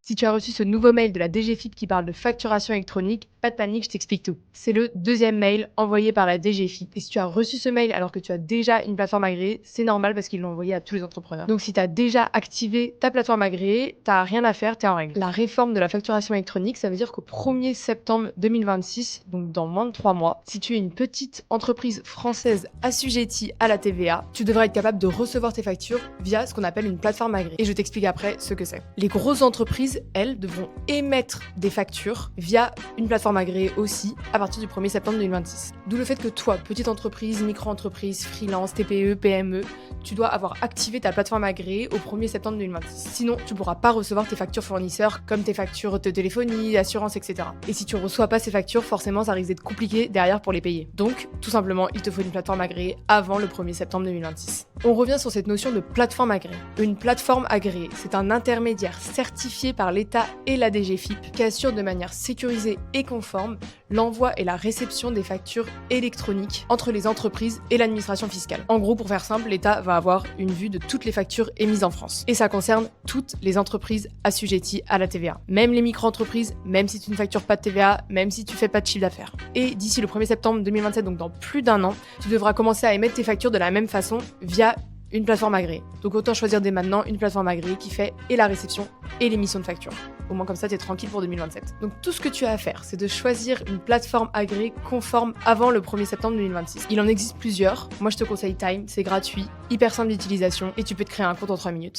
Si tu as reçu ce nouveau mail de la DGFiP qui parle de facturation électronique, pas de panique, je t'explique tout. C'est le deuxième mail envoyé par la DGFiP. Et si tu as reçu ce mail alors que tu as déjà une plateforme agréée, c'est normal parce qu'ils l'ont envoyé à tous les entrepreneurs. Donc si tu as déjà activé ta plateforme agréée, t'as rien à faire, t'es en règle. La réforme de la facturation électronique, ça veut dire qu'au 1er septembre 2026, donc dans moins de 3 mois, si tu es une petite entreprise française assujettie à la TVA, tu devras être capable de recevoir tes factures via ce qu'on appelle une plateforme agréée. Et je t'explique après ce que c'est. Les grosses entreprises, elles, devront émettre des factures via une plateforme agréée aussi à partir du 1er septembre 2026. D'où le fait que toi, petite entreprise, micro-entreprise, freelance, TPE, PME, tu dois avoir activé ta plateforme agréée au 1er septembre 2026. Sinon, tu ne pourras pas recevoir tes factures fournisseurs comme tes factures de téléphonie, d'assurance, etc. Et si tu ne reçois pas ces factures, forcément, ça risque d'être compliqué derrière pour les payer. Donc, tout simplement, il te faut une plateforme agréée avant le 1er septembre 2026. On revient sur cette notion de plateforme agréée. Une plateforme agréée, c'est un intermédiaire certifié par l'État et la DGFiP qui assure de manière sécurisée et conforme l'envoi et la réception des factures électroniques entre les entreprises et l'administration fiscale. En gros, pour faire simple, l'État va avoir une vue de toutes les factures émises en France. Et ça concerne toutes les entreprises assujetties à la TVA. Même les micro-entreprises, même si tu ne factures pas de TVA, même si tu fais pas de chiffre d'affaires. Et d'ici le 1er septembre 2027, donc dans plus d'un an, tu devras commencer à émettre tes factures de la même façon via une plateforme agréée. Donc autant choisir dès maintenant une plateforme agréée qui fait et la réception et l'émission de facture. Au moins comme ça, tu es tranquille pour 2027. Donc tout ce que tu as à faire, c'est de choisir une plateforme agréée conforme avant le 1er septembre 2026. Il en existe plusieurs. Moi, je te conseille Time, c'est gratuit, hyper simple d'utilisation et tu peux te créer un compte en 3 minutes.